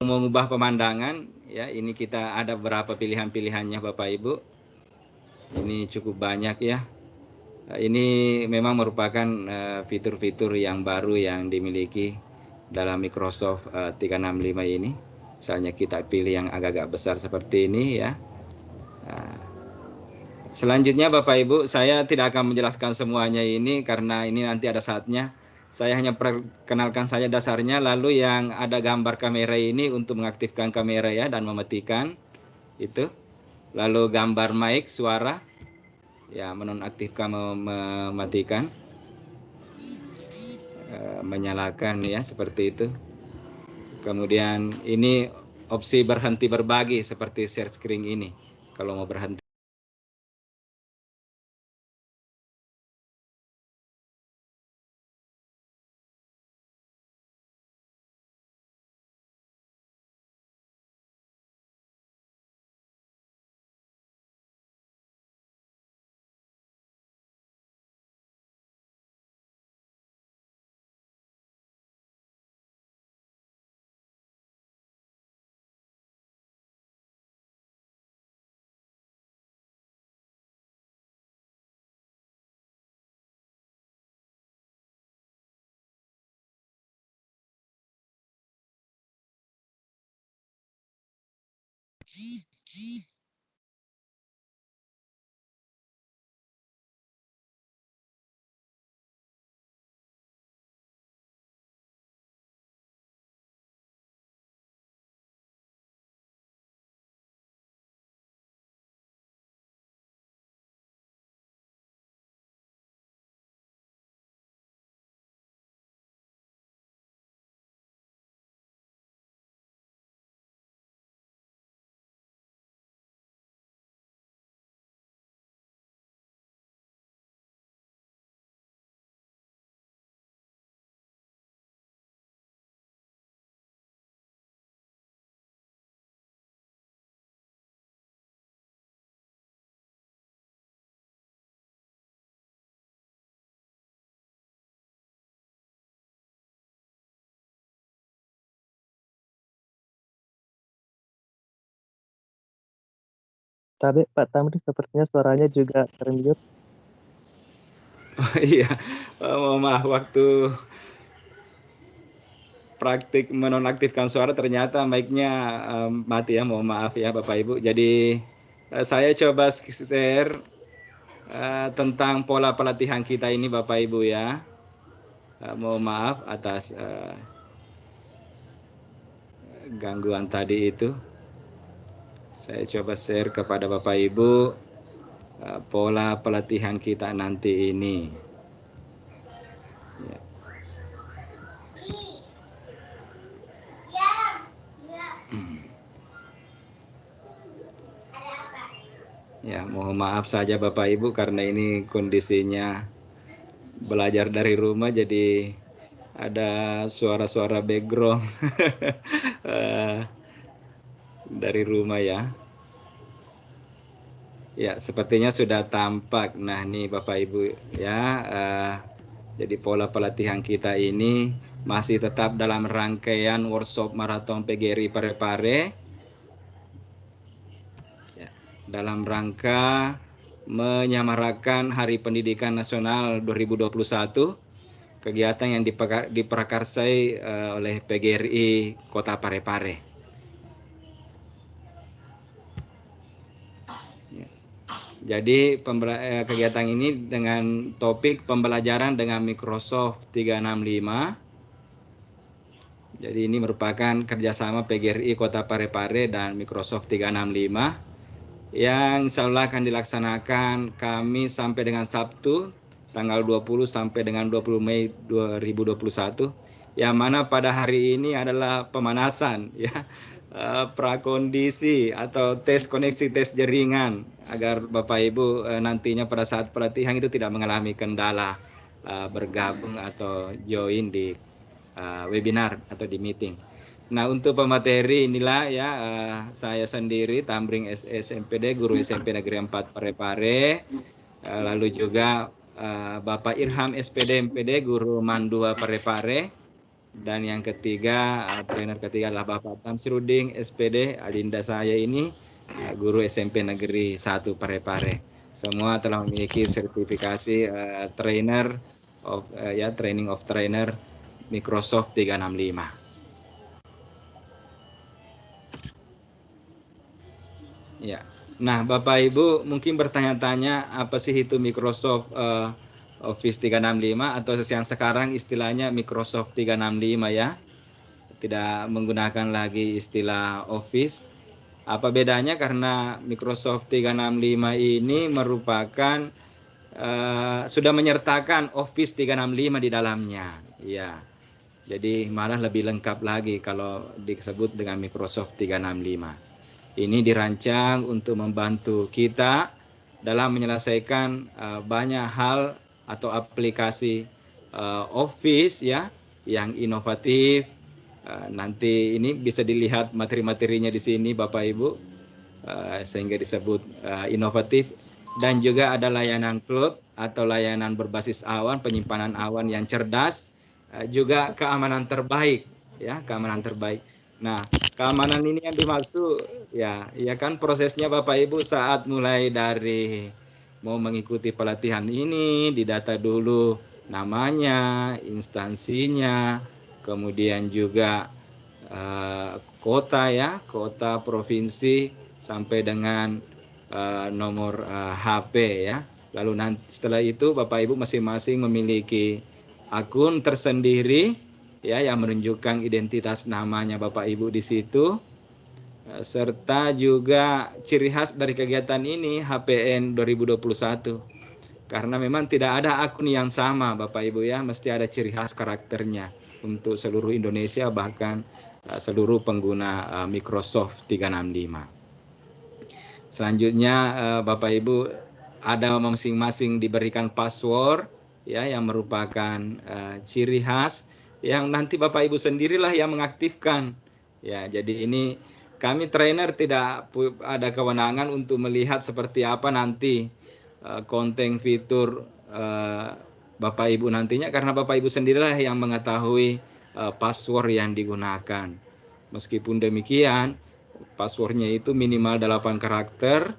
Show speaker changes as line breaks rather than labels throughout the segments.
mengubah pemandangan ya, ini kita ada beberapa pilihan-pilihannya Bapak Ibu. Ini cukup banyak ya. Ini memang merupakan fitur-fitur yang baru yang dimiliki dalam Microsoft 365 ini. Misalnya kita pilih yang agak-agak besar seperti ini ya. Selanjutnya Bapak Ibu, saya tidak akan menjelaskan semuanya ini karena ini nanti ada saatnya. Saya hanya perkenalkan saja dasarnya, lalu yang ada gambar kamera ini untuk mengaktifkan kamera ya dan mematikan itu. Lalu gambar mic suara ya, menonaktifkan, mematikan, menyalakan ya, seperti itu. Kemudian ini opsi berhenti berbagi seperti share screen ini. Kalau mau berhenti.
Tapi Pak Tamri sepertinya suaranya juga termute.
Oh, iya, maaf, waktu praktik menonaktifkan suara ternyata mic-nya mati ya, mohon maaf ya Bapak Ibu. Jadi saya coba share tentang pola pelatihan kita ini Bapak Ibu ya. Mohon maaf atas gangguan tadi itu. Saya coba share kepada Bapak Ibu pola pelatihan kita nanti ini. Ya. Ya, mohon maaf saja Bapak Ibu karena ini kondisinya belajar dari rumah, jadi ada suara-suara background dari rumah ya. Ya, sepertinya sudah tampak. Nah, nih Bapak Ibu ya, jadi pola pelatihan kita ini masih tetap dalam rangkaian workshop maraton PGRI Parepare ya, dalam rangka menyemarakan Hari Pendidikan Nasional 2021, kegiatan yang diprakarsai oleh PGRI Kota Parepare. Jadi kegiatan ini dengan topik pembelajaran dengan Microsoft 365. Jadi ini merupakan kerjasama PGRI Kota Parepare dan Microsoft 365 yang insya Allah akan dilaksanakan Kamis sampai dengan Sabtu tanggal 20 sampai dengan 20 Mei 2021, yang mana pada hari ini adalah pemanasan ya, prakondisi atau tes koneksi, tes jaringan, agar Bapak Ibu nantinya pada saat pelatihan itu tidak mengalami kendala bergabung atau join di webinar atau di meeting. Nah, untuk pemateri inilah ya, saya sendiri Tamring SMPD, guru SMP Negeri 4 Parepare, lalu juga Bapak Irham SPD MPD, guru MAN 2 Parepare, Dan yang ketiga, trainer ketiga adalah Bapak Tamsirudin, SPD, adinda saya ini, guru SMP Negeri 1 Parepare. Semua telah memiliki sertifikasi trainer of training of trainer Microsoft 365. Ya. Nah, Bapak Ibu mungkin bertanya-tanya apa sih itu Microsoft Office 365 atau yang sekarang istilahnya Microsoft 365 ya. Tidak menggunakan lagi istilah Office. Apa bedanya? Karena Microsoft 365 ini merupakan sudah menyertakan Office 365 di dalamnya. Ya. Jadi malah lebih lengkap lagi kalau disebut dengan Microsoft 365. Ini dirancang untuk membantu kita dalam menyelesaikan banyak hal atau aplikasi Office ya yang inovatif. Nanti ini bisa dilihat materi-materinya di sini Bapak Ibu, sehingga disebut inovatif. Dan juga ada layanan cloud atau layanan berbasis awan, penyimpanan awan yang cerdas, juga keamanan terbaik ya, keamanan terbaik. Nah, keamanan ini yang dimaksud ya kan prosesnya Bapak Ibu saat mulai dari mau mengikuti pelatihan ini, didata dulu namanya, instansinya, kemudian juga kota ya, kota, provinsi, sampai dengan nomor HP ya. Lalu nanti setelah itu Bapak Ibu masing-masing memiliki akun tersendiri ya yang menunjukkan identitas namanya Bapak Ibu di situ, serta juga ciri khas dari kegiatan ini HPN 2021. Karena memang tidak ada akun yang sama Bapak Ibu ya, mesti ada ciri khas karakternya untuk seluruh Indonesia, bahkan seluruh pengguna Microsoft 365. Selanjutnya Bapak Ibu ada masing-masing diberikan password ya yang merupakan ciri khas yang nanti Bapak Ibu sendirilah yang mengaktifkan. Ya, jadi ini kami trainer tidak ada kewenangan untuk melihat seperti apa nanti konten fitur Bapak Ibu nantinya, karena Bapak Ibu sendirilah yang mengetahui password yang digunakan. Meskipun demikian, passwordnya itu minimal 8 karakter,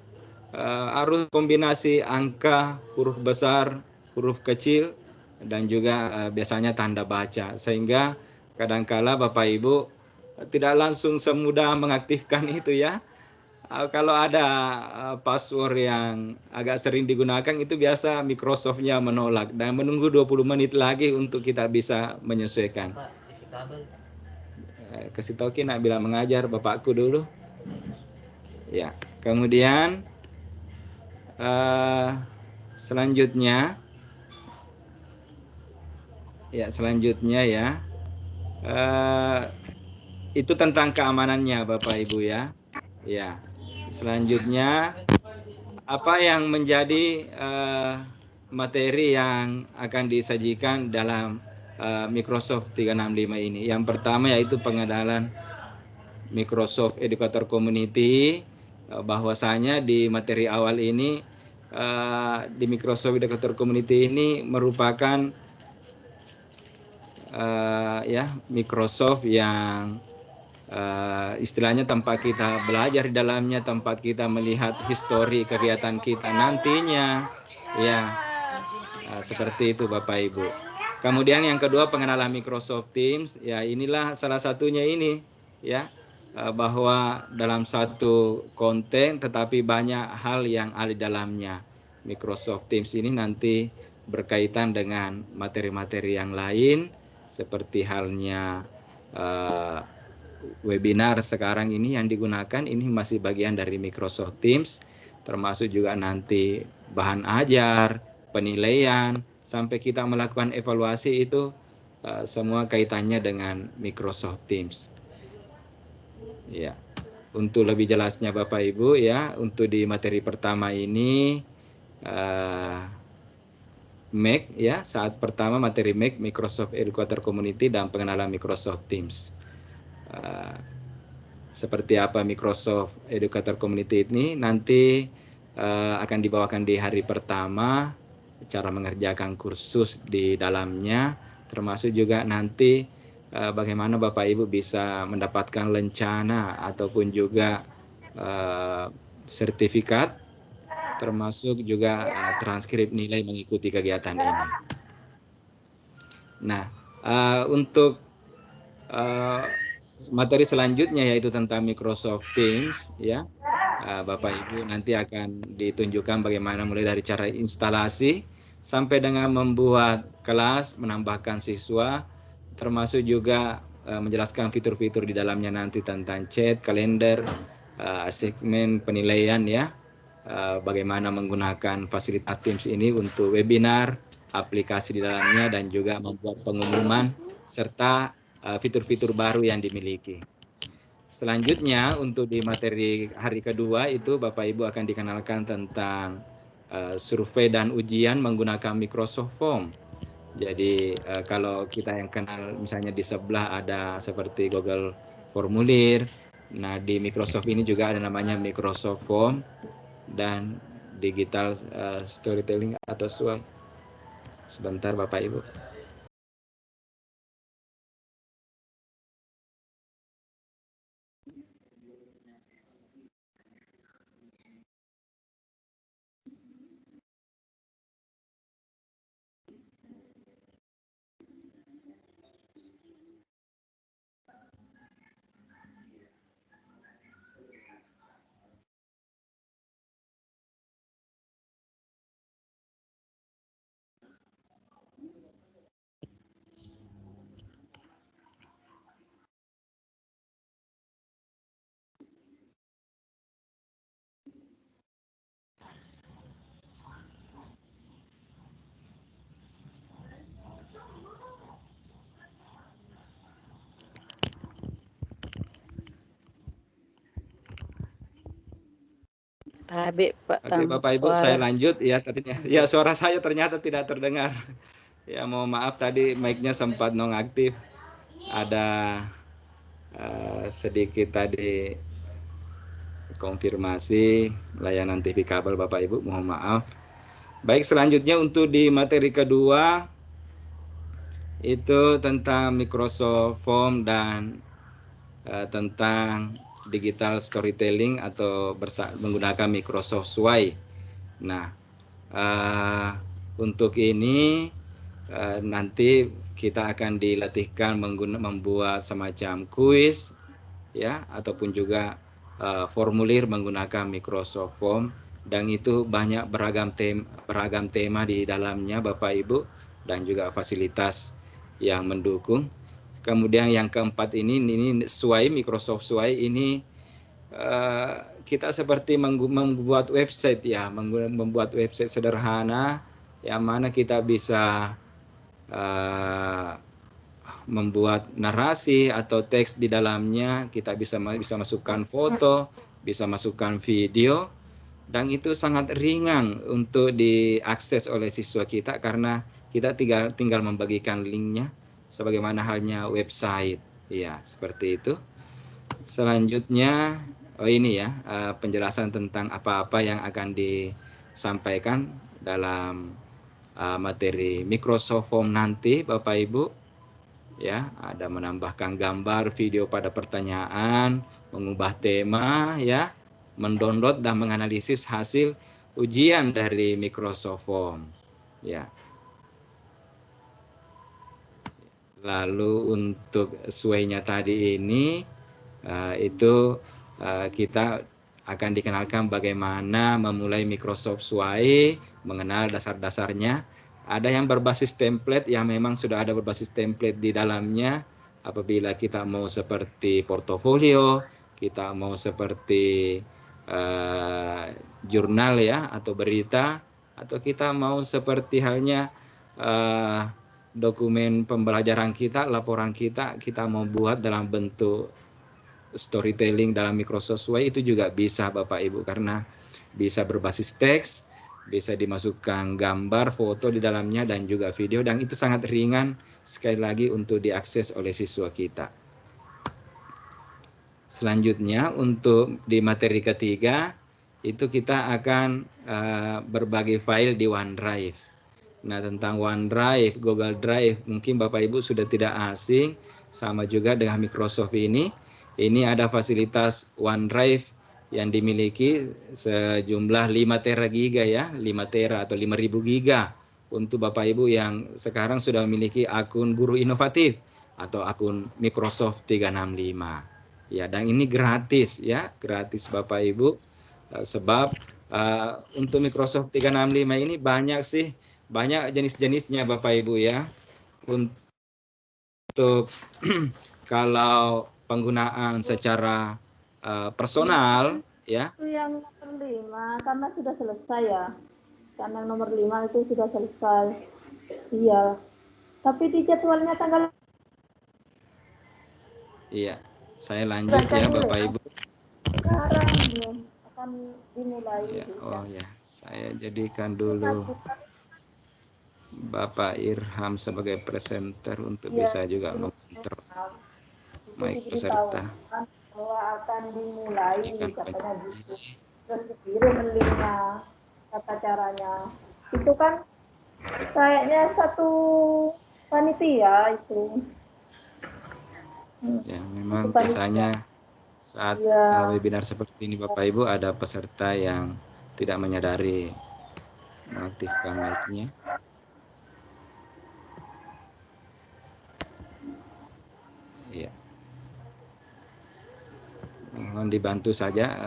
harus kombinasi angka, huruf besar, huruf kecil, dan juga biasanya tanda baca, sehingga kadangkala Bapak Ibu tidak langsung semudah mengaktifkan itu ya. Kalau ada password yang agak sering digunakan itu biasa Microsoft-nya menolak dan menunggu 20 menit lagi untuk kita bisa menyesuaikan. Kasih tahu nak bilang mengajar bapakku dulu. Ya, kemudian selanjutnya ya itu tentang keamanannya Bapak Ibu ya. Ya, selanjutnya apa yang menjadi materi yang akan disajikan dalam Microsoft 365 ini. Yang pertama yaitu pengenalan Microsoft Educator Community, bahwasanya di materi awal ini di Microsoft Educator Community ini merupakan Microsoft yang istilahnya tempat kita belajar di dalamnya, tempat kita melihat histori kegiatan kita nantinya ya, seperti itu Bapak Ibu. Kemudian yang kedua pengenalan Microsoft Teams, ya inilah salah satunya ini ya, bahwa dalam satu konten tetapi banyak hal yang ada di dalamnya. Microsoft Teams ini nanti berkaitan dengan materi-materi yang lain seperti halnya webinar sekarang ini yang digunakan ini masih bagian dari Microsoft Teams, termasuk juga nanti bahan ajar, penilaian, sampai kita melakukan evaluasi itu semua kaitannya dengan Microsoft Teams. Ya, untuk lebih jelasnya Bapak Ibu ya, untuk di materi pertama ini Mac ya, saat pertama materi Mac, Microsoft Educator Community dan pengenalan Microsoft Teams. Seperti apa Microsoft Educator Community ini nanti akan dibawakan di hari pertama, cara mengerjakan kursus di dalamnya, termasuk juga nanti bagaimana Bapak Ibu bisa mendapatkan lencana ataupun juga sertifikat, termasuk juga transkrip nilai mengikuti kegiatan ini. Nah, untuk materi selanjutnya yaitu tentang Microsoft Teams, ya, Bapak Ibu nanti akan ditunjukkan bagaimana mulai dari cara instalasi sampai dengan membuat kelas, menambahkan siswa, termasuk juga menjelaskan fitur-fitur di dalamnya nanti tentang chat, kalender, segmen penilaian, ya, bagaimana menggunakan fasilitas Teams ini untuk webinar, aplikasi di dalamnya, dan juga membuat pengumuman serta fitur-fitur baru yang dimiliki. Selanjutnya untuk di materi hari kedua itu Bapak Ibu akan dikenalkan tentang survei dan ujian menggunakan Microsoft Form. Jadi kalau kita yang kenal misalnya di sebelah ada seperti Google Formulir, nah di Microsoft ini juga ada namanya Microsoft Form dan Digital Storytelling atau SWOT. Sebentar Bapak Ibu.
Tabe, Pak.
Oke Bapak Ibu, saya lanjut ya. Ya, suara saya ternyata tidak terdengar. Ya, mohon maaf tadi mic-nya sempat nonaktif. Ada sedikit tadi konfirmasi layanan TV kabel Bapak Ibu, mohon maaf. Baik, selanjutnya untuk di materi kedua itu tentang Microsoft Form dan tentang digital storytelling atau menggunakan Microsoft Sway. Nah, untuk ini nanti kita akan dilatihkan membuat semacam kuis, ya, ataupun juga formulir menggunakan Microsoft Form, dan itu banyak beragam tema di dalamnya Bapak Ibu, dan juga fasilitas yang mendukung. Kemudian yang keempat ini Sway, Microsoft Sway ini kita seperti membuat website, ya, membuat website sederhana yang mana kita bisa membuat narasi atau teks di dalamnya, kita bisa masukkan foto, bisa masukkan video, dan itu sangat ringan untuk diakses oleh siswa kita karena kita tinggal membagikan linknya sebagaimana halnya website, ya, seperti itu. Selanjutnya ini ya penjelasan tentang apa-apa yang akan disampaikan dalam materi Microsoft Form nanti Bapak Ibu, ya, ada menambahkan gambar, video pada pertanyaan, mengubah tema, ya, mendownload dan menganalisis hasil ujian dari Microsoft Form, ya. Lalu untuk Sway-nya tadi ini itu kita akan dikenalkan bagaimana memulai Microsoft Sway, mengenal dasar-dasarnya. Ada yang berbasis template, yang memang sudah ada berbasis template di dalamnya. Apabila kita mau seperti portofolio, kita mau seperti jurnal, ya, atau berita, atau kita mau seperti halnya dokumen pembelajaran kita, laporan kita mau buat dalam bentuk storytelling dalam Microsoft Sway, itu juga bisa Bapak Ibu, karena bisa berbasis teks, bisa dimasukkan gambar, foto di dalamnya, dan juga video, dan itu sangat ringan sekali lagi untuk diakses oleh siswa kita. Selanjutnya untuk di materi ketiga itu kita akan berbagi file di OneDrive. Nah, tentang OneDrive, Google Drive, mungkin Bapak Ibu sudah tidak asing, sama juga dengan Microsoft ini. Ini ada fasilitas OneDrive yang dimiliki sejumlah 5 tera giga ya, 5 tera atau 5.000 giga untuk Bapak Ibu yang sekarang sudah memiliki akun Guru Inovatif atau akun Microsoft 365. Ya, dan ini gratis ya, gratis Bapak Ibu. Sebab untuk Microsoft 365 ini banyak jenis-jenisnya Bapak Ibu ya. Untuk kalau penggunaan secara personal ya.
Itu yang nomor 5 karena sudah selesai ya. Karena nomor 5 itu sudah selesai. Iya. Tapi di jadwalnya tanggal.
Iya. Saya lanjut ya Bapak Ibu.
Sekarang belum akan dimulai.
Ya, oh ya, saya jadikan dulu Bapak Irham sebagai presenter untuk bisa juga mengontrol mic peserta.
Bahwa akan dimulai katanya gitu. Terus dikirim linknya, kata caranya. Itu kan kayaknya satu panitia itu.
Ya, memang biasanya saat webinar seperti ini Bapak Ibu ada peserta yang tidak menyadari mengaktifkan mic-nya. Iya. Mohon dibantu saja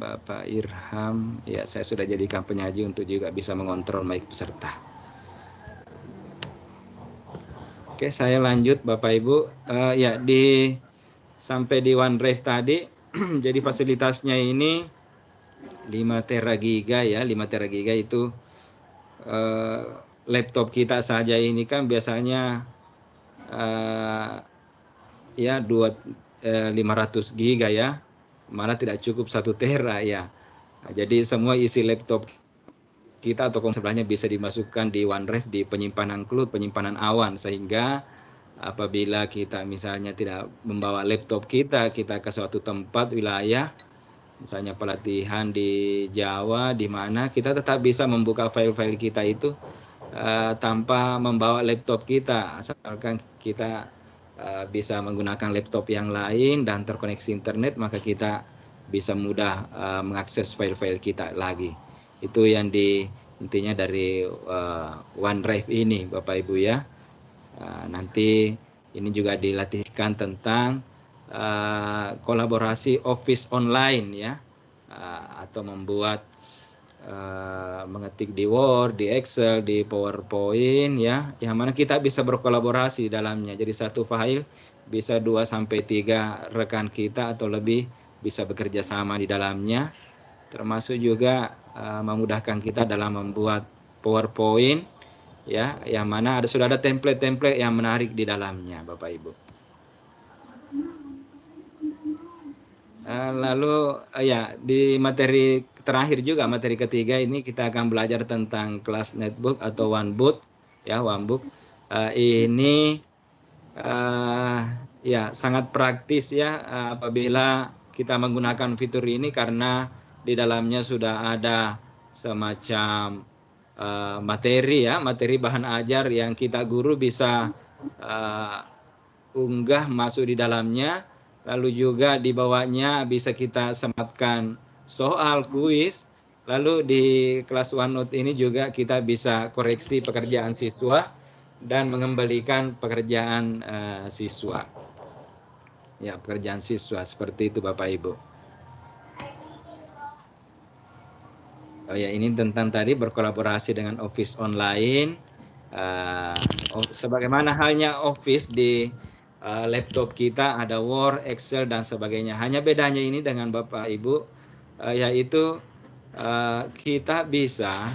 Bapak Irham. Ya, saya sudah jadikan penyaji untuk juga bisa mengontrol mic peserta. Oke, saya lanjut Bapak Ibu. Ya, sampai di OneDrive tadi, jadi fasilitasnya ini 5 tera giga ya, 5 tera giga itu laptop kita saja ini kan biasanya ya 500 giga ya, malah tidak cukup 1 tera ya. Nah, jadi semua isi laptop kita atau sebelahnya bisa dimasukkan di OneDrive di penyimpanan cloud, penyimpanan awan, sehingga apabila kita misalnya tidak membawa laptop kita ke suatu tempat wilayah, misalnya pelatihan di Jawa, di mana kita tetap bisa membuka file-file kita itu tanpa membawa laptop kita, asalkan kita bisa menggunakan laptop yang lain dan terkoneksi internet, maka kita bisa mudah mengakses file-file kita lagi. Itu yang intinya dari OneDrive ini Bapak Ibu ya. Nanti ini juga dilatihkan tentang kolaborasi Office online ya, atau membuat mengetik di Word, di Excel, di PowerPoint ya, yang mana kita bisa berkolaborasi dalamnya. Jadi satu file bisa 2 sampai 3 rekan kita atau lebih bisa bekerja sama di dalamnya, termasuk juga memudahkan kita dalam membuat PowerPoint ya, yang mana sudah ada template-template yang menarik di dalamnya Bapak Ibu. Lalu ya di materi terakhir juga, materi ketiga ini kita akan belajar tentang kelas netbook atau OneBook ya, OneBook. Ini ya sangat praktis ya apabila kita menggunakan fitur ini, karena di dalamnya sudah ada semacam materi ya, materi bahan ajar yang kita guru bisa unggah masuk di dalamnya. Lalu juga di bawahnya bisa kita sematkan soal kuis. Lalu di kelas OneNote ini juga kita bisa koreksi pekerjaan siswa dan mengembalikan pekerjaan siswa. Ya, pekerjaan siswa seperti itu Bapak Ibu. Oh ya, ini tentang tadi berkolaborasi dengan Office online. Sebagaimana halnya Office di laptop kita ada Word, Excel dan sebagainya. Hanya bedanya ini dengan Bapak Ibu yaitu kita bisa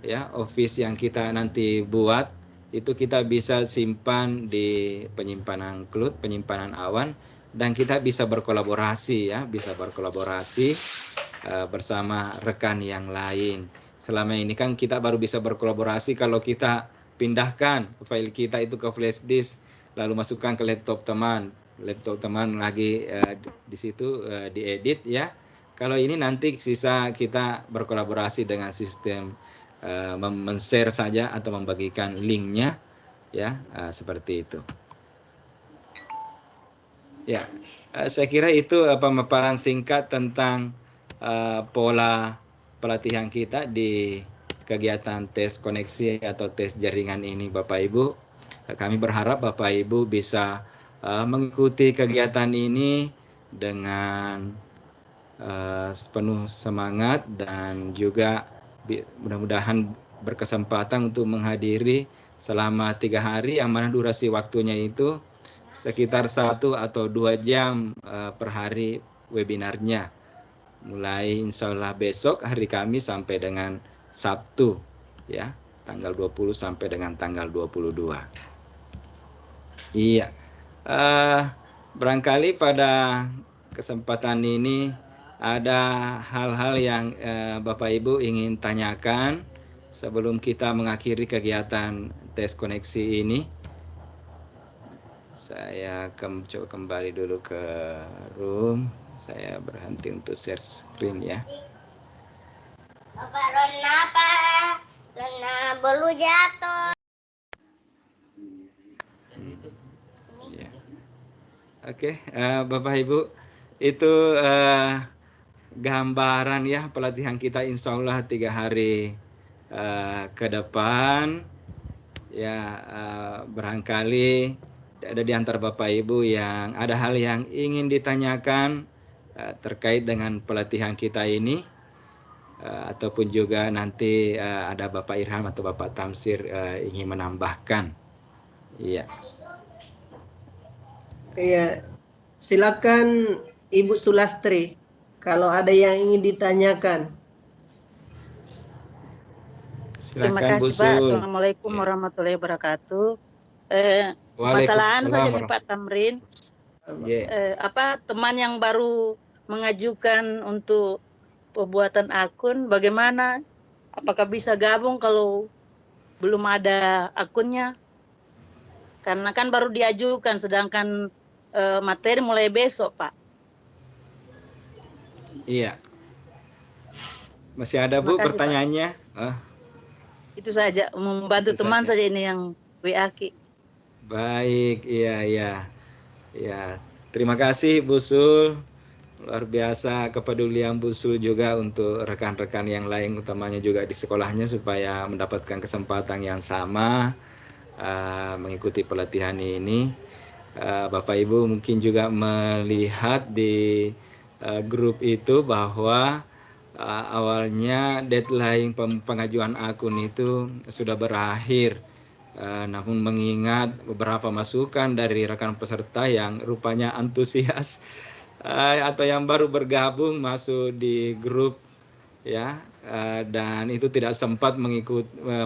ya, Office yang kita nanti buat itu kita bisa simpan di penyimpanan cloud, penyimpanan awan, dan kita bisa berkolaborasi ya, bisa berkolaborasi bersama rekan yang lain. Selama ini kan kita baru bisa berkolaborasi kalau kita pindahkan file kita itu ke flash disk, lalu masukkan ke laptop teman lagi di situ diedit ya. Kalau ini nanti sisa kita berkolaborasi dengan sistem men-share saja atau membagikan linknya ya, seperti itu. Ya, saya kira itu pemaparan singkat tentang pola pelatihan kita di kegiatan tes koneksi atau tes jaringan ini, Bapak Ibu. Kami berharap Bapak Ibu bisa mengikuti kegiatan ini dengan penuh semangat dan juga mudah-mudahan berkesempatan untuk menghadiri selama 3 hari, yang mana durasi waktunya itu sekitar 1 atau 2 jam per hari webinarnya, mulai insya Allah besok hari Kamis sampai dengan Sabtu ya, tanggal 20 sampai dengan tanggal 22. Iya, barangkali pada kesempatan ini ada hal-hal yang Bapak Ibu ingin tanyakan sebelum kita mengakhiri kegiatan tes koneksi ini. Saya coba kembali dulu ke room. Saya berhenti untuk share screen ya.
Bapak Rona apa? Rona bolu jatuh.
Ya. Oke, Bapak Ibu, itu gambaran ya pelatihan kita insya Allah 3 hari ke depan. Ya, barangkali ada di antara Bapak Ibu yang ada hal yang ingin ditanyakan terkait dengan pelatihan kita ini, ataupun juga nanti ada Bapak Irham atau Bapak Tamsir ingin menambahkan. Iya.
Ya, silakan Ibu Sulastri kalau ada yang ingin ditanyakan.
Terima
Silakan Bu
kasih Pak.
Sul.
Assalamualaikum
Ya.
warahmatullahi wabarakatuh.
Waalaikumsalam
Masalahan saja nih Pak Tamrin.
Ya.
Teman yang baru mengajukan untuk pembuatan akun, bagaimana? Apakah bisa gabung kalau belum ada akunnya? Karena kan baru diajukan, sedangkan materi mulai besok Pak.
Iya. Masih ada Bu
Terima kasih,
pertanyaannya?
Itu saja, membantu
Itu
teman
saja.
saja ini yang WA Ki.
Baik, iya. Ya, terima kasih Bu Sul. Luar biasa kepedulian Bu Sul juga untuk rekan-rekan yang lain, utamanya juga di sekolahnya, supaya mendapatkan kesempatan yang sama mengikuti pelatihan ini. Bapak Ibu mungkin juga melihat di grup itu bahwa awalnya deadline pengajuan akun itu sudah berakhir. Namun mengingat beberapa masukan dari rekan peserta yang rupanya antusias atau yang baru bergabung masuk di grup ya, dan itu tidak sempat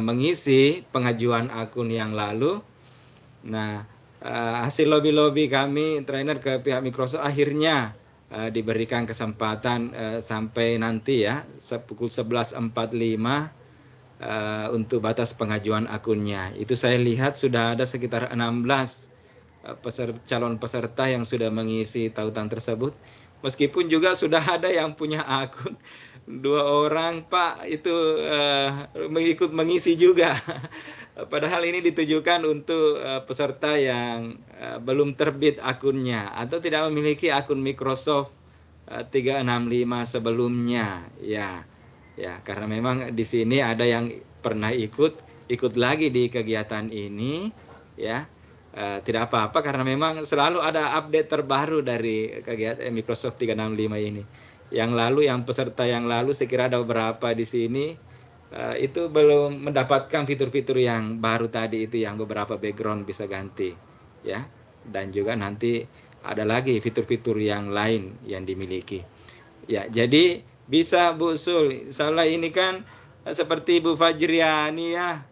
mengisi pengajuan akun yang lalu. Nah, hasil lobby kami trainer ke pihak Microsoft akhirnya diberikan kesempatan sampai nanti ya pukul 11.45 untuk batas pengajuan akunnya. Itu saya lihat sudah ada sekitar 16 calon peserta yang sudah mengisi tautan tersebut. Meskipun juga sudah ada yang punya akun 2 orang Pak itu ikut mengisi juga. Padahal ini ditujukan untuk peserta yang belum terbit akunnya atau tidak memiliki akun Microsoft 365 sebelumnya ya. Ya, karena memang di sini ada yang pernah ikut lagi di kegiatan ini ya. Tidak apa-apa karena memang selalu ada update terbaru dari kegiatan Microsoft 365 ini. Yang lalu, yang peserta yang lalu saya kira ada beberapa di sini itu belum mendapatkan fitur-fitur yang baru tadi itu, yang beberapa background bisa ganti ya. Dan juga nanti ada lagi fitur-fitur yang lain yang dimiliki. Ya, jadi bisa Bu Sul, salah ini kan seperti Bu Fajriani ya,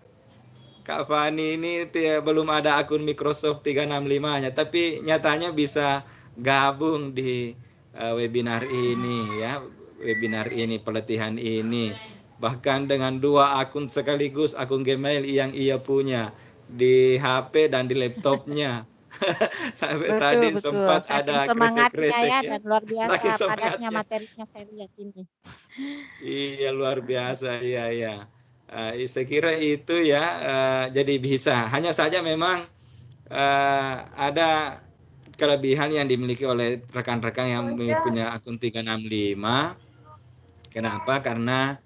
Kak Fani ini belum ada akun Microsoft 365-nya, tapi nyatanya bisa gabung di webinar ini ya, pelatihan ini. Bahkan dengan 2 akun sekaligus, akun Gmail yang ia punya di HP dan di laptopnya. Sampai tadi
Betul.
sempat
Saking
ada
semangatnya
kresek-kresek
ya
ya.
dan luar biasa
Saking
padatnya
semangatnya.
materinya saya lihat ini.
Iya, luar biasa, iya. Saya kira itu ya, jadi bisa. Hanya saja memang ada kelebihan yang dimiliki oleh rekan-rekan yang punya akun 365. Kenapa? Karena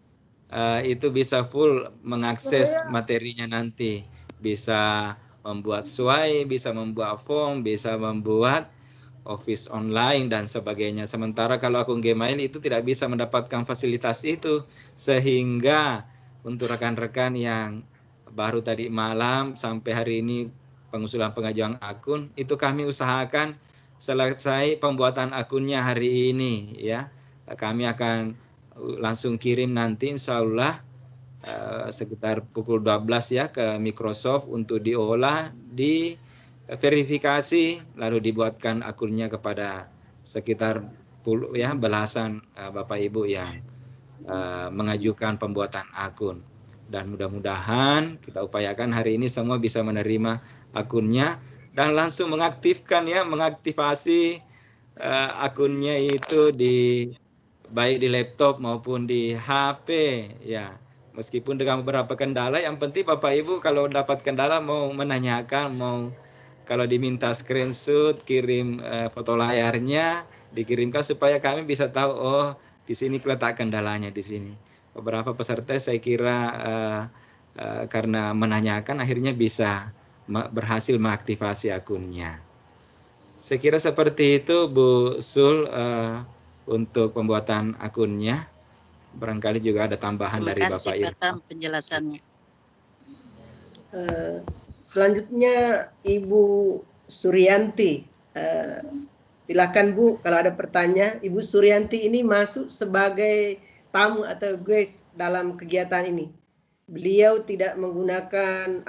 itu bisa full mengakses materinya nanti. Bisa membuat SWAI, bisa membuat form, bisa membuat Office online dan sebagainya. Sementara kalau akun Gmail itu tidak bisa mendapatkan fasilitas itu. Sehingga untuk rekan-rekan yang baru tadi malam sampai hari ini pengusulan pengajuan akun, itu kami usahakan selesai pembuatan akunnya hari ini ya. Kami akan langsung kirim nanti insya Allah sekitar pukul 12 ya ke Microsoft untuk diolah, diverifikasi, lalu dibuatkan akunnya kepada sekitar belasan Bapak Ibu yang mengajukan pembuatan akun. Dan mudah-mudahan kita upayakan hari ini semua bisa menerima akunnya dan langsung mengaktifasi akunnya itu baik di laptop maupun di HP ya. Meskipun dengan beberapa kendala, yang penting Bapak Ibu kalau dapat kendala mau menanyakan, kalau diminta screenshot, kirim foto layarnya, dikirimkan supaya kami bisa tahu, oh di sini letak kendalanya di sini. Beberapa peserta saya kira karena menanyakan akhirnya bisa berhasil mengaktifasi akunnya. Saya kira seperti itu Bu Sul untuk pembuatan akunnya. Barangkali juga ada tambahan dari Bapak Irfan.
Terima kasih atas penjelasannya.
Selanjutnya Ibu Suryanti. Silakan Bu, kalau ada pertanyaan. Ibu Suryanti ini masuk sebagai tamu atau guest dalam kegiatan ini. Beliau tidak menggunakan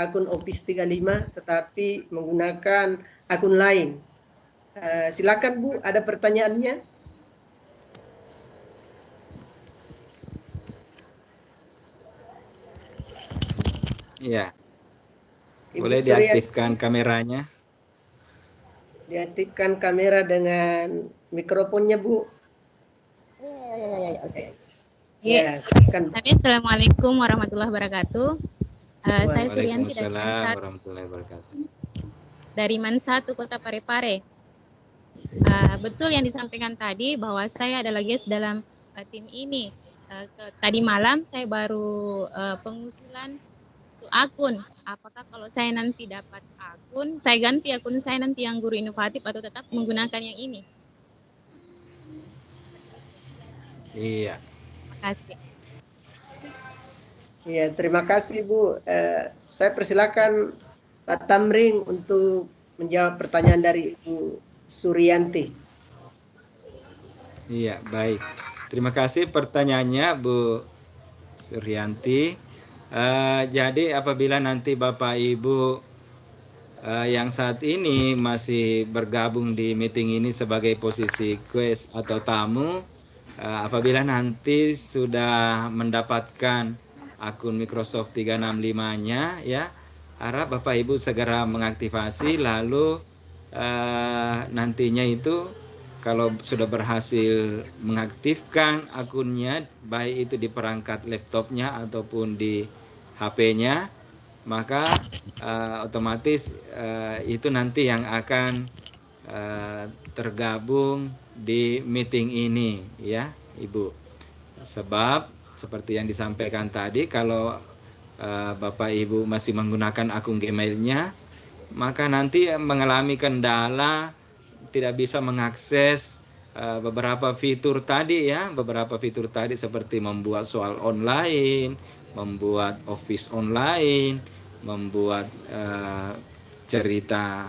akun Office 35, tetapi menggunakan akun lain. Silakan Bu, ada pertanyaannya?
Iya.
Ibu
Boleh diaktifkan kameranya.
Diaktifkan kamera dengan mikrofonnya, Bu.
Ya,
silakan.
Assalamualaikum warahmatullahi wabarakatuh. Saya Suryanti
Waalaikumsalam warahmatullahi wabarakatuh.
Dari Man1 Kota Parepare. Betul yang disampaikan tadi bahwa saya adalah guest dalam tim ini. Tadi malam saya baru pengusulan untuk akun. Apakah kalau saya nanti dapat akun, saya ganti akun saya nanti yang guru inovatif atau tetap menggunakan yang ini?
Iya.
Terima kasih.
Iya, terima kasih Bu. Saya persilakan Pak Tamrin untuk menjawab pertanyaan dari Bu Suryanti.
Iya, baik. Terima kasih pertanyaannya Bu Suryanti. Jadi apabila nanti Bapak Ibu yang saat ini masih bergabung di meeting ini sebagai posisi guest atau tamu, apabila nanti sudah mendapatkan akun Microsoft 365-nya ya, harap Bapak Ibu segera mengaktifasi, lalu nantinya itu kalau sudah berhasil mengaktifkan akunnya, baik itu di perangkat laptopnya ataupun di HP-nya, maka otomatis itu nanti yang akan tergabung di meeting ini ya Ibu. Sebab seperti yang disampaikan tadi, kalau Bapak Ibu masih menggunakan akun Gmail-nya, maka nanti mengalami kendala tidak bisa mengakses beberapa fitur tadi ya, seperti membuat soal online, membuat Office online, membuat cerita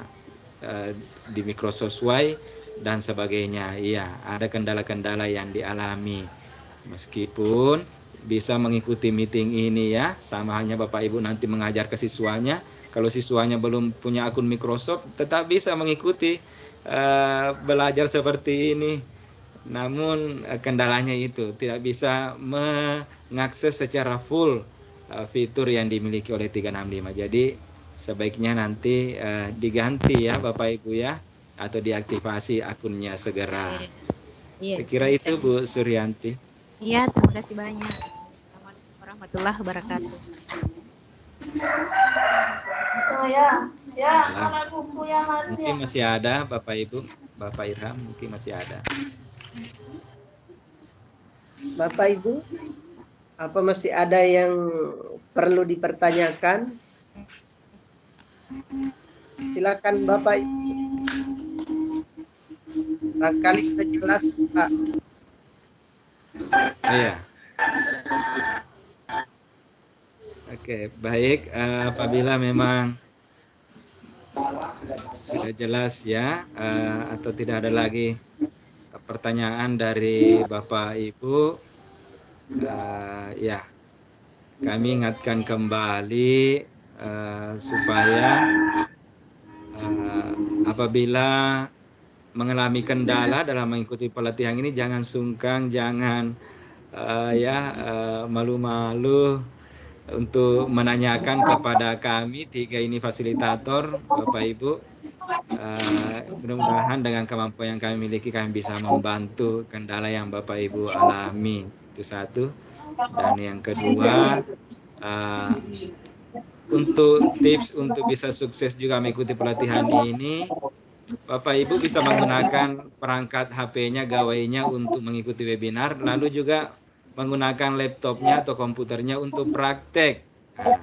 di Microsoft Word dan sebagainya. Iya, ada kendala-kendala yang dialami. Meskipun bisa mengikuti meeting ini ya, sama halnya Bapak Ibu nanti mengajar ke siswanya. Kalau siswanya belum punya akun Microsoft, tetap bisa mengikuti belajar seperti ini. Namun kendalanya itu tidak bisa mengakses secara full fitur yang dimiliki oleh 365. Jadi sebaiknya nanti diganti ya Bapak Ibu ya, atau diaktifasi akunnya segera.
Iya.
Sekira itu Bu Suryanti.
Iya, terima kasih banyak. Assalamualaikum warahmatullahi wabarakatuh.
Saya Ya,
Salam.
mana buku yang masih
Mungkin masih ada Bapak Ibu, Bapak Irham mungkin masih ada.
Bapak Ibu, apa masih ada yang perlu dipertanyakan? Silakan Bapak Ibu. Barangkali sudah jelas, Pak.
Iya. Oke, baik. Apabila memang sudah jelas ya, atau tidak ada lagi pertanyaan dari Bapak Ibu, ya kami ingatkan kembali supaya apabila mengalami kendala dalam mengikuti pelatihan ini jangan sungkan, jangan malu-malu untuk menanyakan kepada kami tiga ini fasilitator, Bapak Ibu. Mudah-mudahan dengan kemampuan yang kami miliki kami bisa membantu kendala yang Bapak Ibu alami. Itu satu. Dan yang kedua, untuk tips untuk bisa sukses juga mengikuti pelatihan ini, Bapak Ibu bisa menggunakan perangkat HP-nya, gawainya untuk mengikuti webinar, lalu juga menggunakan laptopnya atau komputernya untuk praktek. Nah,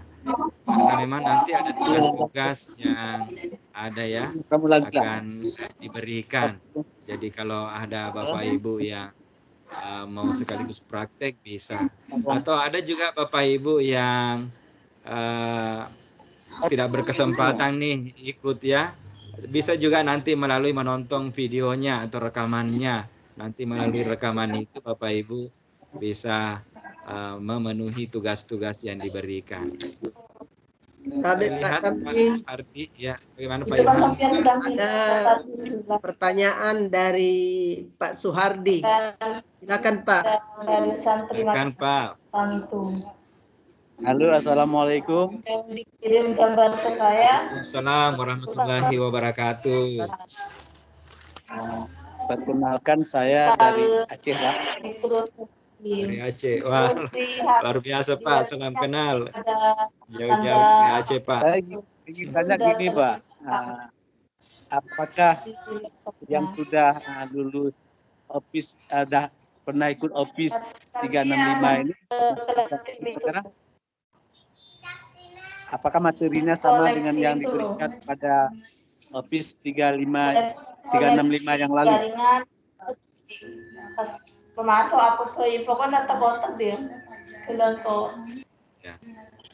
karena memang nanti ada tugas-tugas yang ada ya, akan diberikan. Jadi kalau ada Bapak Ibu yang mau sekaligus praktek bisa. Atau ada juga Bapak Ibu yang tidak berkesempatan nih ikut ya. Bisa juga nanti melalui menonton videonya atau rekamannya. Nanti melalui rekaman itu Bapak Ibu bisa memenuhi tugas-tugas yang diberikan. Saya lihat Pak Ardi, ya bagaimana Pak Irham?
Ada pertanyaan dari Pak Suhardi. Silakan Pak.
Silakan Pak.
Halo, assalamualaikum.
Dikirim gambar ke saya.
Waalaikumsalam warahmatullahi wabarakatuh.
Perkenalkan saya dari Aceh, Pak.
Dari Aceh. Wah, luar biasa Pak. Salam kenal. Jauh-jauh dari Aceh Pak.
Saya ingin tanya gini Pak. Apakah yang sudah lulus OPIS, ada pernah ikut OPIS 365 ini sekarang? Apakah materinya sama dengan yang diberikan pada OPIS 365 yang lalu?
Pemasok aku ke pokoknya terkotak dia. Bilang kok.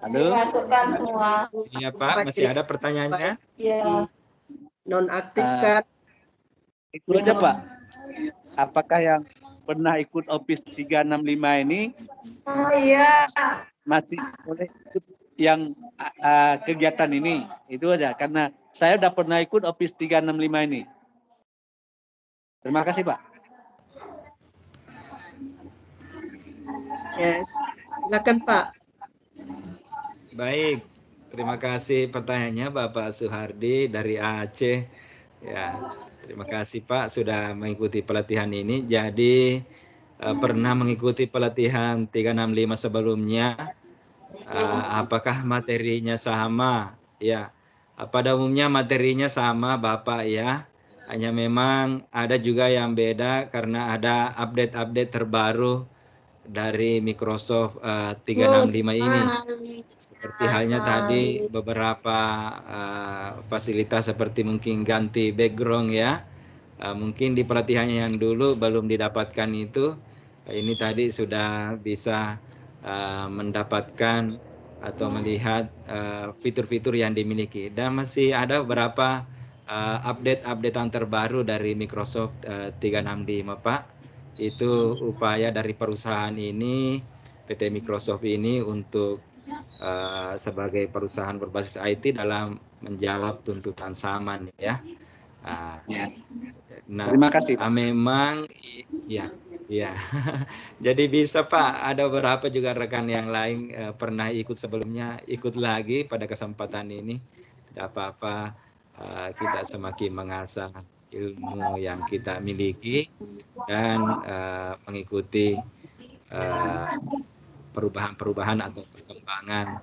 Halo.
Dimasukkan semua.
Iya Pak, masih ada pertanyaannya?
Iya.
Nonaktifkan.
Itu aja Pak. Apakah yang pernah ikut OPIS 365 ini
Iya.
masih boleh ikut yang kegiatan ini? Itu aja, karena saya udah pernah ikut OPIS 365 ini. Terima kasih Pak.
Yes. Silakan Pak.
Baik, terima kasih pertanyaannya Bapak Suhardi dari Aceh. Ya, terima kasih Pak sudah mengikuti pelatihan ini. Jadi pernah mengikuti pelatihan 365 sebelumnya. Apakah materinya sama? Ya, pada umumnya materinya sama Bapak ya. Hanya memang ada juga yang beda karena ada update-update terbaru dari Microsoft 365 ini. Seperti halnya tadi beberapa fasilitas seperti mungkin ganti background ya. Mungkin di pelatihannya yang dulu belum didapatkan itu. Ini tadi sudah bisa mendapatkan atau melihat fitur-fitur yang dimiliki. Dan masih ada beberapa update-update yang terbaru dari Microsoft 365 Pak. Itu upaya dari perusahaan ini, PT Microsoft ini untuk sebagai perusahaan berbasis IT dalam menjawab tuntutan zaman ya. Nah,
terima kasih.
Memang ya. Jadi bisa Pak, ada beberapa juga rekan yang lain pernah ikut sebelumnya, ikut lagi pada kesempatan ini. Tidak apa-apa, kita semakin mengasah ilmu yang kita miliki dan mengikuti perubahan-perubahan atau perkembangan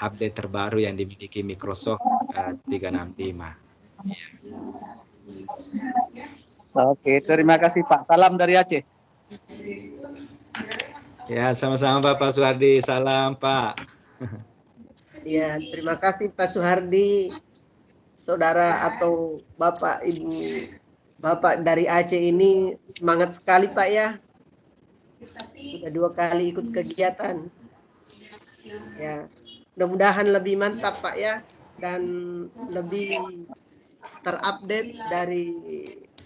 update terbaru yang dimiliki Microsoft 365.
Oke, terima kasih Pak. Salam dari Aceh.
Ya, sama-sama Bapak Suhardi. Salam Pak.
Ya, terima kasih Pak Suhardi, saudara atau Bapak Ibu Bapak dari Aceh ini semangat sekali Pak ya. Sudah 2 kali ikut kegiatan. Ya, mudah-mudahan lebih mantap Pak ya dan lebih terupdate dari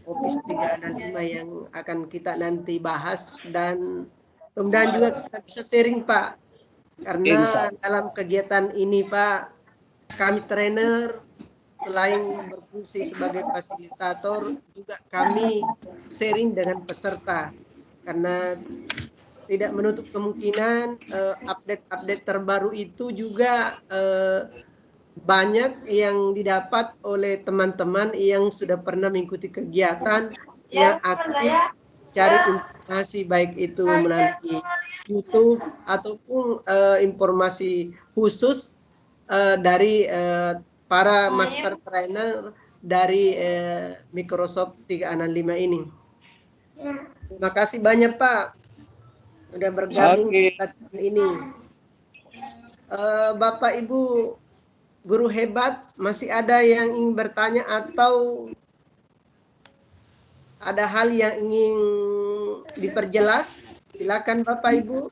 Office 365 yang akan kita nanti bahas, dan mudah-mudahan juga kita bisa sharing Pak, karena dalam kegiatan ini Pak, kami trainer selain berfungsi sebagai fasilitator juga kami sharing dengan peserta, karena tidak menutup kemungkinan update-update terbaru itu juga banyak yang didapat oleh teman-teman yang sudah pernah mengikuti kegiatan, yang aktif cari informasi baik itu melalui YouTube ataupun informasi khusus dari para master trainer dari Microsoft 365 ini. Terima kasih banyak Pak sudah bergabung di latihan ini. Bapak Ibu guru hebat, masih ada yang ingin bertanya atau ada hal yang ingin diperjelas? Silakan Bapak Ibu.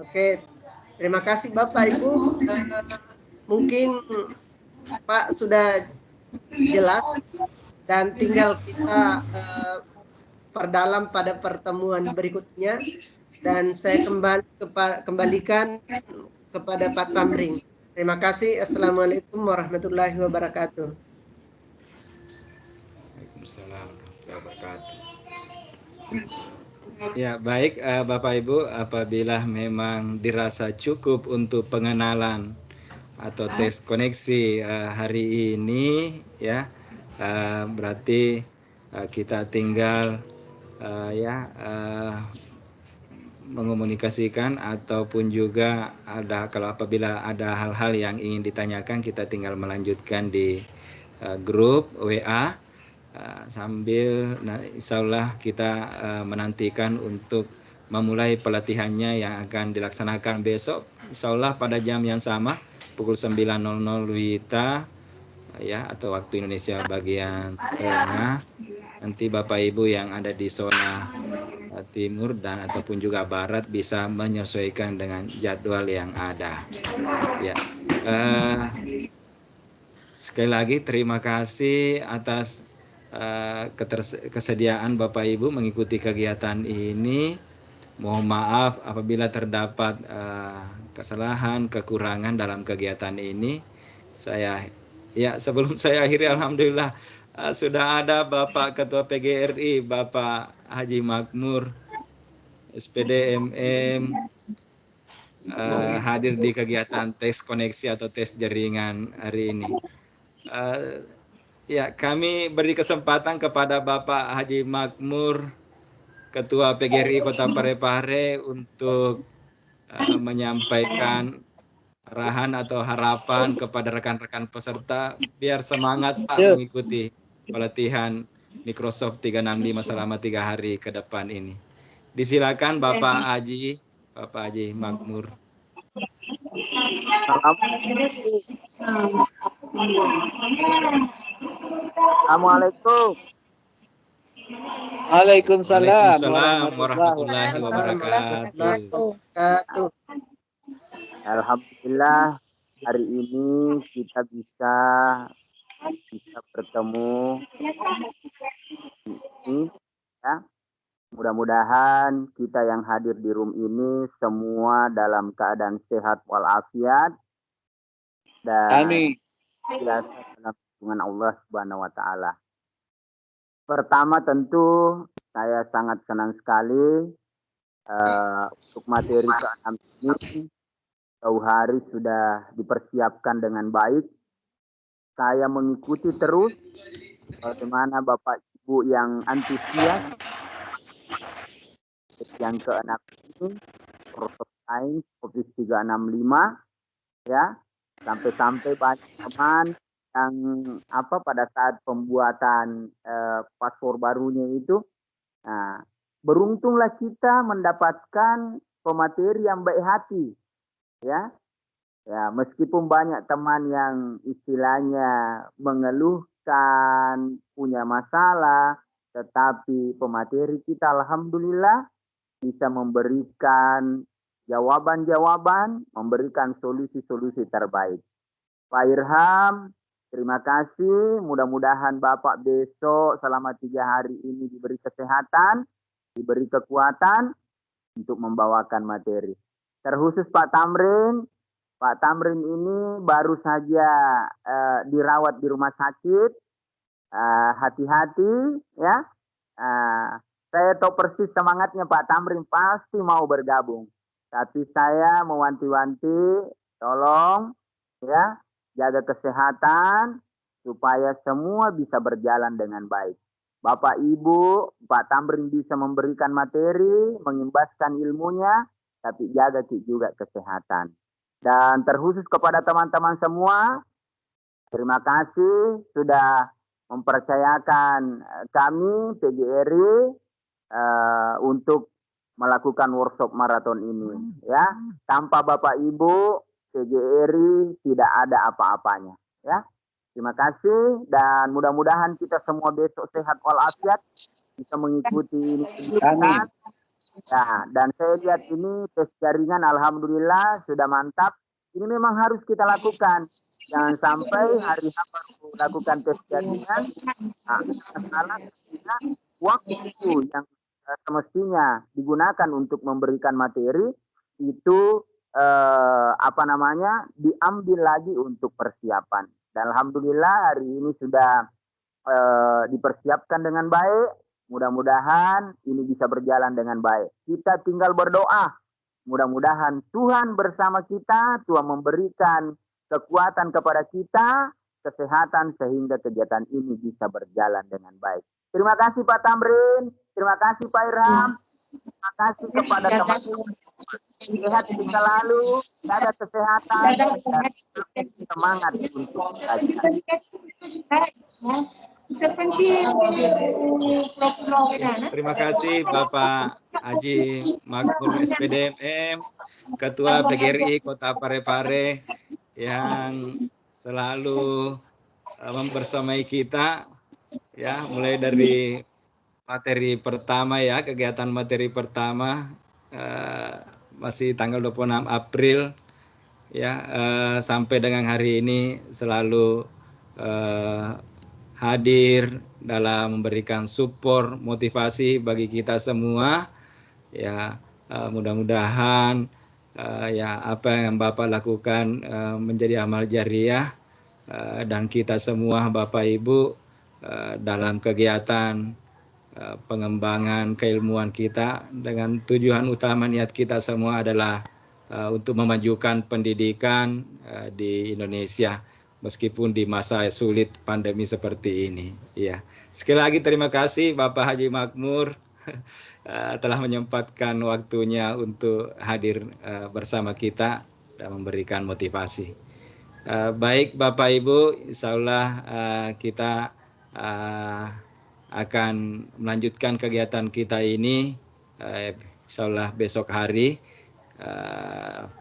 Oke, terima kasih Bapak Ibu. Mungkin Pak sudah jelas dan tinggal kita perdalam pada pertemuan berikutnya. Dan saya kembalikan kepada Pak Tamring. Terima kasih. Assalamualaikum warahmatullahi wabarakatuh.
Waalaikumsalam warahmatullahi wabarakatuh. Ya, baik Bapak Ibu, apabila memang dirasa cukup untuk pengenalan atau tes koneksi hari ini, ya, berarti kita tinggal mengomunikasikan ataupun juga kalau apabila ada hal-hal yang ingin ditanyakan, kita tinggal melanjutkan di grup WA sambil insya Allah kita menantikan untuk memulai pelatihannya yang akan dilaksanakan besok insya Allah pada jam yang sama pukul 9.00 WITA ya, atau waktu Indonesia bagian tengah. Nanti Bapak Ibu yang ada di zona timur dan ataupun juga barat bisa menyesuaikan dengan jadwal yang ada. Ya, sekali lagi terima kasih atas kesediaan Bapak Ibu mengikuti kegiatan ini. Mohon maaf apabila terdapat kesalahan, kekurangan dalam kegiatan ini. Sebelum saya akhiri, alhamdulillah sudah ada Bapak Ketua PGRI, Bapak Haji Makmur, SPD MM, hadir di kegiatan tes koneksi atau tes jaringan hari ini. Kami beri kesempatan kepada Bapak Haji Makmur, Ketua PGRI Kota Parepare, untuk menyampaikan arahan atau harapan kepada rekan-rekan peserta biar semangat Pak mengikuti pelatihan Microsoft 365 selama 3 hari ke depan ini. Disilakan Bapak Haji Makmur.
Assalamualaikum.
Waalaikumsalam
warahmatullahi wabarakatuh.
Alhamdulillah hari ini kita bisa bertemu ini ya. Mudah-mudahan kita yang hadir di room ini semua dalam keadaan sehat walafiat dan dalam lindungan Allah Subhanahu wa taala. Pertama tentu saya sangat senang sekali untuk materi ke-6 ini jauh hari sudah dipersiapkan dengan baik. Saya mengikuti terus bagaimana Bapak Ibu yang antusias yang ke-6 ini, proses sains Office 365, ya, sampai-sampai banyak teman yang pada saat pembuatan paspor barunya itu, nah, beruntunglah kita mendapatkan pemateri yang baik hati, ya. Ya, meskipun banyak teman yang istilahnya mengeluhkan, punya masalah, tetapi pemateri kita alhamdulillah bisa memberikan jawaban-jawaban, memberikan solusi-solusi terbaik. Pak Irham, terima kasih. Mudah-mudahan Bapak besok selama 3 hari ini diberi kesehatan, diberi kekuatan untuk membawakan materi. Terkhusus Pak Tamrin. Pak Tamrin ini baru saja dirawat di rumah sakit. Hati-hati, ya. Saya tahu persis semangatnya Pak Tamrin, pasti mau bergabung. Tapi saya mewanti-wanti, tolong, ya, jaga kesehatan supaya semua bisa berjalan dengan baik. Bapak Ibu, Pak Tamrin bisa memberikan materi, mengimbaskan ilmunya, tapi jaga juga kesehatan. Dan terkhusus kepada teman-teman semua, terima kasih sudah mempercayakan kami PGRI untuk melakukan workshop maraton ini. Ya, tanpa Bapak Ibu, PGRI tidak ada apa-apanya. Ya, terima kasih dan mudah-mudahan kita semua besok sehat walafiat, bisa mengikuti ini.
Amin.
Ya, dan saya lihat ini tes jaringan alhamdulillah sudah mantap. Ini memang harus kita lakukan. Jangan sampai hari H baru lakukan tes jaringan. Nah, masalah waktu yang semestinya digunakan untuk memberikan materi itu diambil lagi untuk persiapan. Dan alhamdulillah hari ini sudah dipersiapkan dengan baik. Mudah-mudahan ini bisa berjalan dengan baik. Kita tinggal berdoa. Mudah-mudahan Tuhan bersama kita, Tuhan memberikan kekuatan kepada kita, kesehatan sehingga kegiatan ini bisa berjalan dengan baik. Terima kasih Pak Tamrin, terima kasih Pak Irham, terima kasih kepada teman-teman. Sehat kita lalu, jaga kesehatan, dan semangat untuk belajar.
Terima kasih Bapak Haji Makmur SPDMM, Ketua PGRI Kota Parepare yang selalu membersamai kita, ya, mulai dari materi pertama, ya, kegiatan materi pertama masih tanggal 26 April, ya, sampai dengan hari ini selalu hadir dalam memberikan support motivasi bagi kita semua, ya. Mudah-mudahan ya apa yang Bapak lakukan menjadi amal jariah dan kita semua Bapak Ibu dalam kegiatan pengembangan keilmuan kita, dengan tujuan utama niat kita semua adalah untuk memajukan pendidikan di Indonesia meskipun di masa sulit pandemi seperti ini. Ya, sekali lagi terima kasih Bapak Haji Makmur telah menyempatkan waktunya untuk hadir bersama kita dan memberikan motivasi. Baik Bapak Ibu, insya Allah kita akan melanjutkan kegiatan kita ini insya Allah besok hari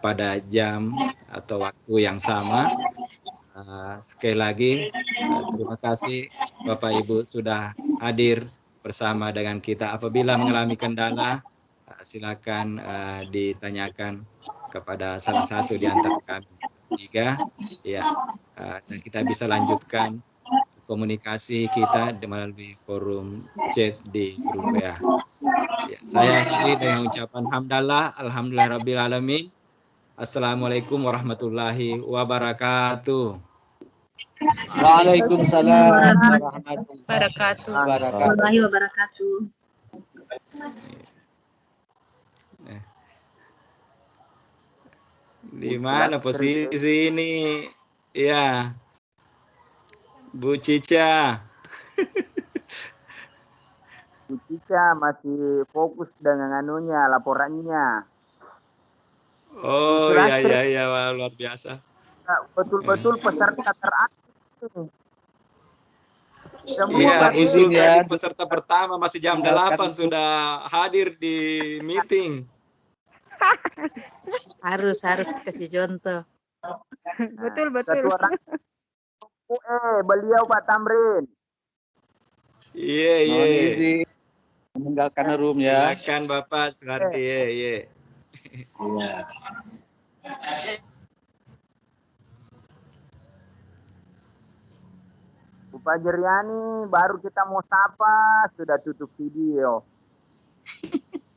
pada jam atau waktu yang sama. Sekali lagi terima kasih Bapak Ibu sudah hadir bersama dengan kita. Apabila mengalami kendala silakan ditanyakan kepada salah satu di antara kami tiga, ya, dan kita bisa lanjutkan komunikasi kita melalui forum chat di grup WA. Ya, saya akhiri dengan ucapan hamdalah, alhamdulillahirabbil-alamin. Assalamualaikum warahmatullahi wabarakatuh.
Waalaikumsalam warahmatullahi
wabarakatuh.
Di mana posisi ini? Ya, Bu Cica.
Tika masih fokus dengan anunya, laporannya.
Oh
Itulah
iya, wah, luar biasa.
betul-betul peserta teraktif. Semua
Iya,
Pak
Usul
izin ya.
tadi peserta pertama masih jam 8 sudah hadir di meeting.
Harus kasih contoh.
Betul.
Ketua beliau Pak Tamrin.
Iya.
Mohon izin meninggalkan room ya.
Silakan Bapak Suhardi. Iya.
Iya.
Bu Fajriani, baru kita mau sapa, sudah tutup video.